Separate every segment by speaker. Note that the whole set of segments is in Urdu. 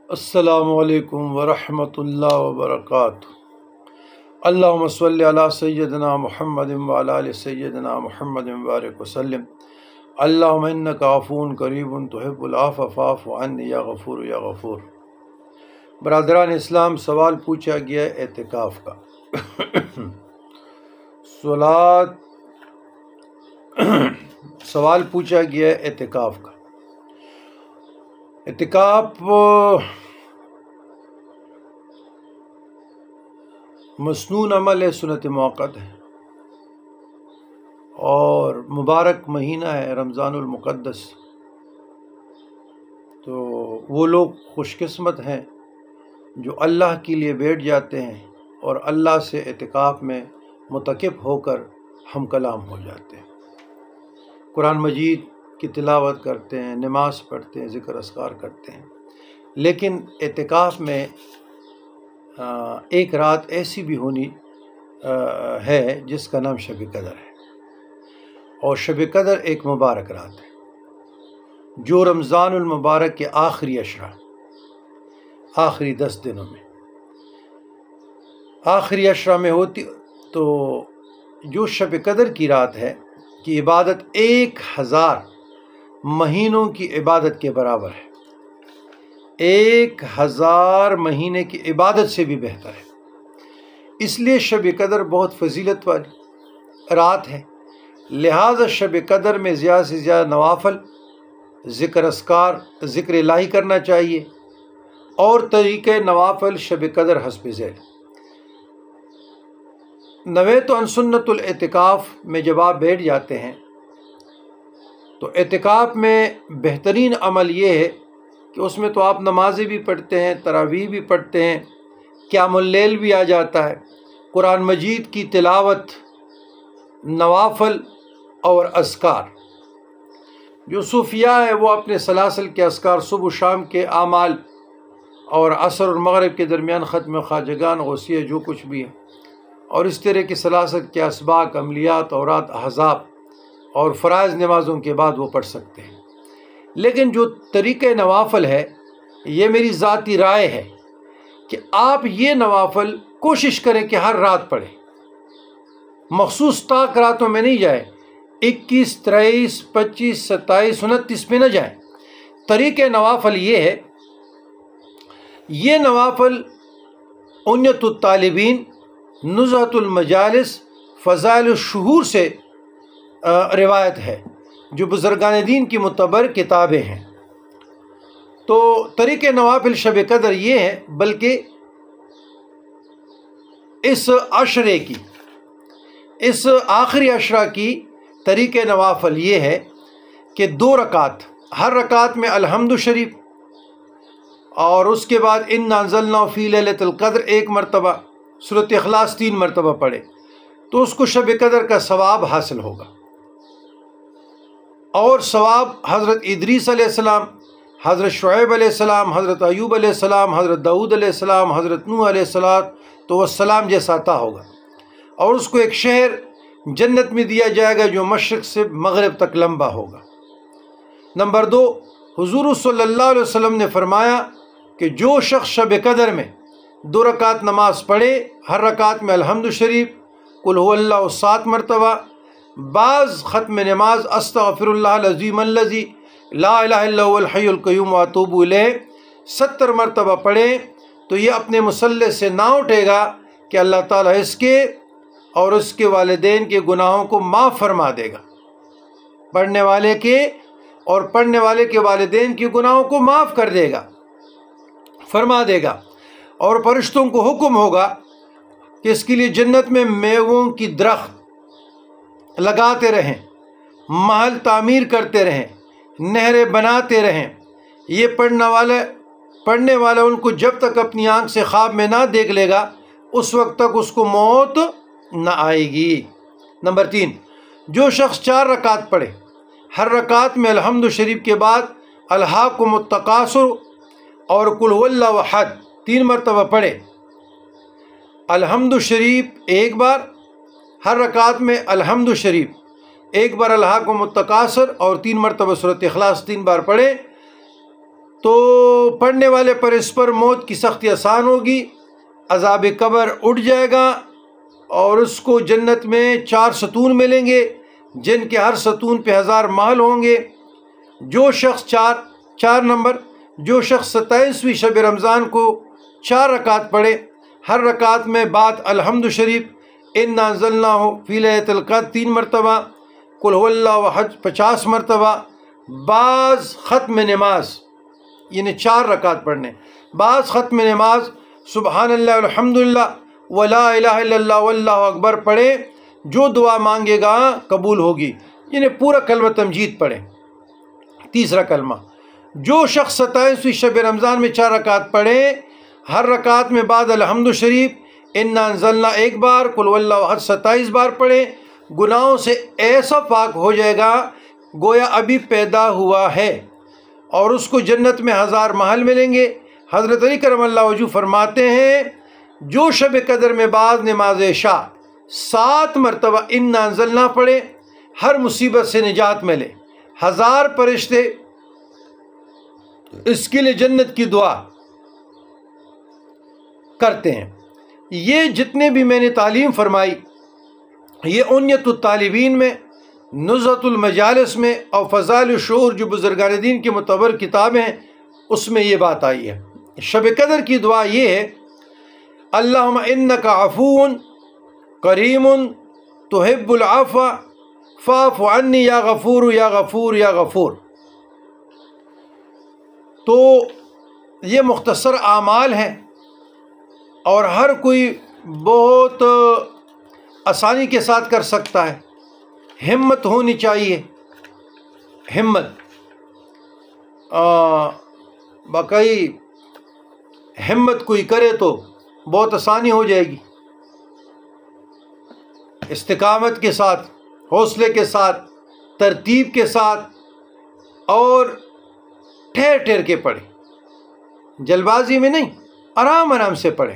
Speaker 1: السلام علیکم ورحمۃ اللہ وبرکاتہ۔ اللہم صلی علی سیدنا محمد وعلی آل سیدنا محمد وبارک وسلم۔ اللہم انک عفو قریب تحب العفو فاعف عنی یا غفور یا غفور۔ برادران اسلام، سوال پوچھا گیا ہے اعتکاف کا۔ سوال پوچھا گیا ہے اعتکاف کا۔ اعتکاف مسنون عمل ہے، سنت موقت ہے، اور مبارک مہینہ ہے رمضان المقدس۔ تو وہ لوگ خوش قسمت ہیں جو اللہ کے لیے بیٹھ جاتے ہیں اور اللہ سے اعتکاف میں متقب ہو کر ہم کلام ہو جاتے ہیں، قرآن مجید کی تلاوت کرتے ہیں، نماز پڑھتے ہیں، ذکر اذکار کرتے ہیں۔ لیکن اعتکاف میں ایک رات ایسی بھی ہونی ہے جس کا نام شب قدر ہے، اور شب قدر ایک مبارک رات ہے جو رمضان المبارک کے آخری عشرہ، آخری 10 دنوں میں، آخری عشرہ میں ہوتی۔ تو جو شب قدر کی رات ہے کہ عبادت 1000 مہینوں کی عبادت کے برابر ہے، 1000 مہینے کی عبادت سے بھی بہتر ہے۔ اس لیے شب قدر بہت فضیلت والی رات ہے، لہٰذا شب قدر میں زیادہ سے زیادہ نوافل، ذکر اذکار، ذکر الہی کرنا چاہیے، اور طریقۂ نوافل شب قدر حسب ذیل۔ نویت عن سنت الاعتکاف میں جب آپ بیٹھ جاتے ہیں تو اعتکاف میں بہترین عمل یہ ہے کہ اس میں تو آپ نمازیں بھی پڑھتے ہیں، تراویح بھی پڑھتے ہیں، قیام اللیل بھی آ جاتا ہے، قرآن مجید کی تلاوت، نوافل اور اذکار۔ جو صوفیاء ہے وہ اپنے سلاسل کے اذکار، صبح و شام کے اعمال، اور عصر اور مغرب کے درمیان ختم خواجگان، غوثیہ، جو کچھ بھی ہے، اور اس طرح کے سلاسل کے اسباق، عملیات، اورات، احزاب اور فرائض نمازوں کے بعد وہ پڑھ سکتے ہیں۔ لیکن جو طریقہ نوافل ہے، یہ میری ذاتی رائے ہے کہ آپ یہ نوافل کوشش کریں کہ ہر رات پڑھیں، مخصوص طاق راتوں میں نہیں جائیں، 21، 23، 25، 27، 29 میں نہ جائیں۔ طریقہ نوافل یہ ہے، یہ نوافل عنیت الطالبین، نزہۃ المجالس، فضائل الشہور سے روایت ہے، جو بزرگان دین کی معتبر کتابیں ہیں۔ تو طریقہ نوافل شب قدر یہ ہے، بلکہ اس عشرے کی، اس آخری عشرہ کی طریقہ نوافل یہ ہے کہ 2 رکعت، ہر رکعت میں الحمد شریف، اور اس کے بعد انا انزلناہ فی لیلۃ القدر 1 مرتبہ، سورۃ اخلاص 3 مرتبہ پڑھے تو اس کو شب قدر کا ثواب حاصل ہوگا۔ اور ثواب حضرت ادریس علیہ السلام، حضرت شعیب علیہ السلام، حضرت ایوب علیہ السلام، حضرت داؤد علیہ السلام، حضرت نوح علیہ السلام جیسا عطا ہوگا، اور اس کو ایک شہر جنت میں دیا جائے گا جو مشرق سے مغرب تک لمبا ہوگا۔ نمبر 2، حضور صلی اللہ علیہ وسلم نے فرمایا کہ جو شخص شب قدر میں 2 رکعت نماز پڑھے، ہر رکعت میں الحمد شریف، قل هو اللہ 7 مرتبہ، بعض ختم نماز استغفر اللہ العظیم الذی لا الہ الا هو الحی القیوم واتوب الیہ 70 مرتبہ پڑھے، تو یہ اپنے مصلی سے نہ اٹھے گا کہ اللہ تعالیٰ اس کے اور اس کے والدین کے گناہوں کو معاف فرما دے گا، پڑھنے والے کے اور پڑھنے والے کے والدین کے گناہوں کو معاف کر دے گا، فرما دے گا، اور فرشتوں کو حکم ہوگا کہ اس کے لیے جنت میں میووں کی درخت لگاتے رہیں، محل تعمیر کرتے رہیں، نہریں بناتے رہیں۔ یہ پڑھنے والا ان کو جب تک اپنی آنکھ سے خواب میں نہ دیکھ لے گا، اس وقت تک اس کو موت نہ آئے گی۔ نمبر 3، جو شخص 4 رکعت پڑھے، ہر رکعت میں الحمد شریف کے بعد الہاکم التکاثر اور قل هو اللہ احد 3 مرتبہ پڑھے، الحمد شریف 1 بار، ہر رکعت میں الحمد شریف 1 بار، الہاکم التکاثر اور 3 مرتبہ سورۃ اخلاص 3 بار پڑھے، تو پڑھنے والے پر اس پر موت کی سختی آسان ہوگی، عذاب قبر اٹھ جائے گا، اور اس کو جنت میں 4 ستون ملیں گے جن کے ہر ستون پہ 1000 محل ہوں گے۔ جو شخص 4 نمبر جو شخص 27ویں شب رمضان کو 4 رکعت پڑھے، ہر رکعت میں بعد الحمد شریف، انا انزلناہ فی لیلۃ القدر 3 مرتبہ، قل هو اللہ احد 50 مرتبہ، بعض ختم نماز یعنی 4 رکعت پڑھنے، بعض ختم نماز سبحان اللہ الحمدللہ ولا الہ الا اللہ واللہ اکبر پڑھے، جو دعا مانگے گا قبول ہوگی، یعنی پورا کلمہ تمجید پڑھے۔ تیسرا کلمہ، جو شخص 27ویں شب رمضان میں 4 رکعت پڑھے، ہر رکعت میں بعد الحمد شریف، انا انزلنا 1 بار، قل هو اللہ احد 27 بار پڑھے، گناہوں سے ایسا پاک ہو جائے گا گویا ابھی پیدا ہوا ہے، اور اس کو جنت میں 1000 محل ملیں گے۔ حضرت علی کرم اللہ وجہہ فرماتے ہیں جو شب قدر میں بعد نماز عشاء 7 مرتبہ انا انزلنا پڑھے، ہر مصیبت سے نجات ملے، 1000 فرشتے اس کے لیے جنت کی دعا کرتے ہیں۔ یہ جتنے بھی میں نے تعلیم فرمائی، یہ عنیت الطالبین میں، نزہۃ المجالس میں، اور فضائل الشعور جو بزرگان دین کی معتبر کتابیں ہیں اس میں یہ بات آئی ہے۔ شب قدر کی دعا یہ ہے، اللہم انک عفو کریم تحب العفو فاعف عنی یا غفور یا غفور یا غفور۔ تو یہ مختصر اعمال ہیں اور ہر کوئی بہت آسانی کے ساتھ کر سکتا ہے، ہمت ہونی چاہیے، ہمت باقی ہمت کوئی کرے تو بہت آسانی ہو جائے گی، استقامت کے ساتھ، حوصلے کے ساتھ، ترتیب کے ساتھ، اور ٹھہر ٹھہر کے پڑھے، جلد میں نہیں، آرام آرام سے پڑھے۔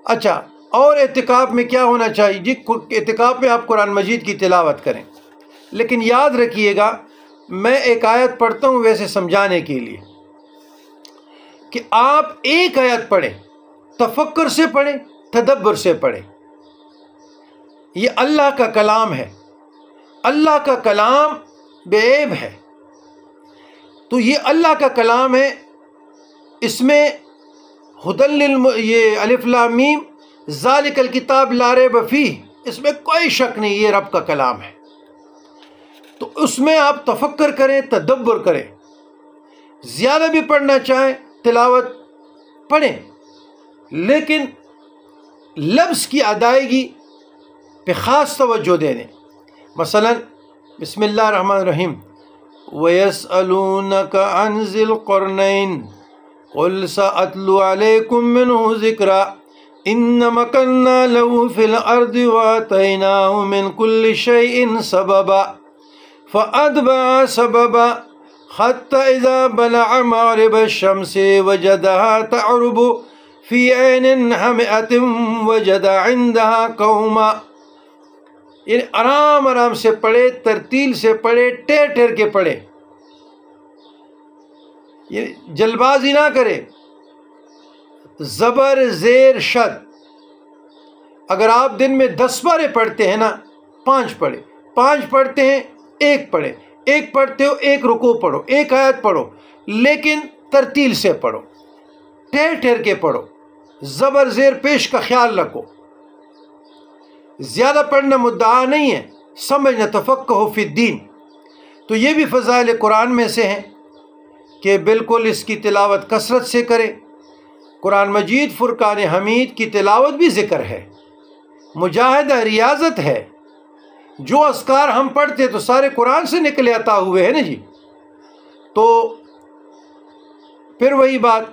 Speaker 1: اچھا، اور اعتکاف میں کیا ہونا چاہیے؟ جی اعتکاف میں آپ قرآن مجید کی تلاوت کریں، لیکن یاد رکھیے گا میں ایک آیت پڑھتا ہوں ویسے سمجھانے کے لیے کہ آپ ایک آیت پڑھیں، تفکر سے پڑھیں، تدبر سے پڑھیں۔ یہ اللہ کا کلام ہے، اللہ کا کلام بے عیب ہے، تو یہ اللہ کا کلام ہے، اس میں یہ الف لام میم ذالک الکتاب لا ریب فیہ، اس میں کوئی شک نہیں یہ رب کا کلام ہے، تو اس میں آپ تفکر کریں، تدبر کریں، زیادہ بھی پڑھنا چاہیں تلاوت پڑھیں، لیکن لفظ کی ادائیگی پہ خاص توجہ دے دیں۔ مثلا بسم اللہ الرحمن الرحیم، وَيَسْأَلُونَكَ عَنْ ذِي الْقَرْنَيْنِ قُلْ سَأَتْلُو عَلَيْكُمْ مِنْهُ ذِكْرًا إِنَّ مَكَنَّا لَهُ فِي الْأَرْضِ وَآتَيْنَاهُ مِنْ كُلِّ شَيْءٍ سَبَبًا فَأَتْبَعَ سَبَبًا حَتَّى إِذَا بَلَغَ مَغْرِبَ الشَّمْسِ وَجَدَهَا تَعْرُجُ فِي عَيْنٍ حَمِئَةٍ وَوَجَدَ عِندَهَا قَوْمًا۔ یعنی آرام آرام سے پڑھے، ترتیل سے پڑھے، ٹھہر ٹھہر کے پڑھے، یعنی جلد بازی نہ کرے۔ زبر زیر شد، اگر آپ دن میں 10 بارے پڑھتے ہیں نا، 5 پڑھے، 5 پڑھتے ہیں 1 پڑھے، 1 پڑھتے ہو 1 رکوع پڑھو، 1 آیت پڑھو، لیکن ترتیل سے پڑھو، ٹھہر ٹھہر کے پڑھو، زبر زیر پیش کا خیال رکھو۔ زیادہ پڑھنا مدعا نہیں ہے، سمجھنا، تفقہ فی الدین۔ تو یہ بھی فضائل قرآن میں سے ہیں کہ بالکل اس کی تلاوت کثرت سے کرے۔ قرآن مجید فرقان حمید کی تلاوت بھی ذکر ہے، مجاہدہ ریاضت ہے، جو اذکار ہم پڑھتے تو سارے قرآن سے نکلے عطا ہوئے ہیں نا جی۔ تو پھر وہی بات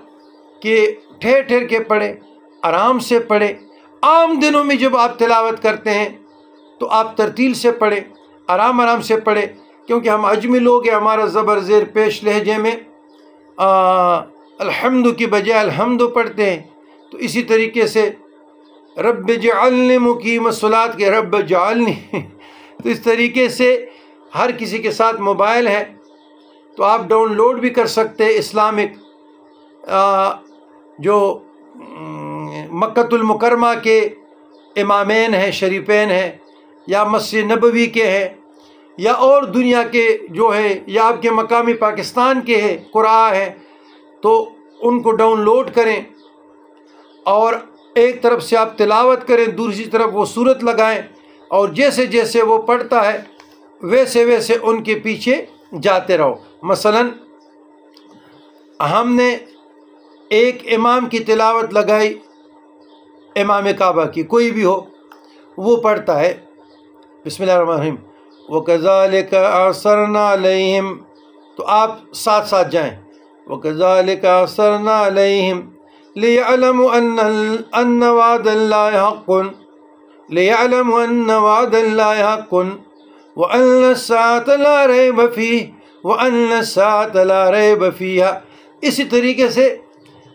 Speaker 1: کہ ٹھہر ٹھہر کے پڑھے، آرام سے پڑھے۔ عام دنوں میں جب آپ تلاوت کرتے ہیں تو آپ ترتیل سے پڑھیں، آرام آرام سے پڑھیں، کیونکہ ہم عجمی لوگ ہیں، ہمارا زبر زیر پیش لہجے میں الحمد کی بجائے الحمد پڑھتے ہیں۔ تو اسی طریقے سے رب جعلنی مقیم الصلاۃ کے رب جعلنی تو اس طریقے سے ہر کسی کے ساتھ موبائل ہے تو آپ ڈاؤن لوڈ بھی کر سکتے ہیں اسلامک جو مکۃ المکرمہ کے امامین ہیں، شریفین ہیں، یا مسجد نبوی کے ہیں، یا اور دنیا کے جو ہے، یا آپ کے مقامی پاکستان کے ہیں قرآ ہیں، تو ان کو ڈاؤن لوڈ کریں اور ایک طرف سے آپ تلاوت کریں، دوسری طرف وہ صورت لگائیں، اور جیسے جیسے وہ پڑھتا ہے ویسے ویسے ان کے پیچھے جاتے رہو۔ مثلا ہم نے ایک امام کی تلاوت لگائی، امام کعبہ کی، کوئی بھی ہو، وہ پڑھتا ہے بسم اللہ الرحمن الرحیم وَكَذَلِكَ أَعْثَرْنَا عَلَيْهِمْ، تو آپ ساتھ ساتھ جائیں، وَكَذَلِكَ أَعْثَرْنَا عَلَيْهِمْ لِيَعْلَمُوا أَنَّ وَعْدَ اللَّهِ حَقٌّ لِيَعْلَمُوا أَنَّ وَعْدَ اللَّهِ حَقٌّ وَأَنَّ السَّاعَةَ لَا رَيْبَ فِيهِ وَأَنَّ السَّاعَةَ لَا رَيْبَ فِيهَا۔ اسی طریقے سے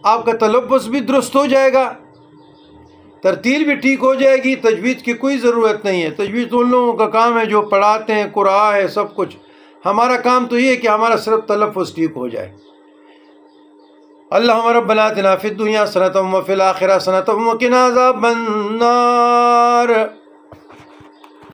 Speaker 1: آپ کا تلفظ بھی درست ہو جائے گا، ترتیل بھی ٹھیک ہو جائے گی، تجوید کی کوئی ضرورت نہیں ہے۔ تجوید ان لوگوں کا کام ہے جو پڑھاتے ہیں، قرآن ہے، سب کچھ۔ ہمارا کام تو یہ ہے کہ ہمارا صرف تلفظ ٹھیک ہو جائے۔ اللہم ربنا آتنا فی الدنیا حسنۃ وفی الآخرۃ حسنۃ وقنا عذاب النار۔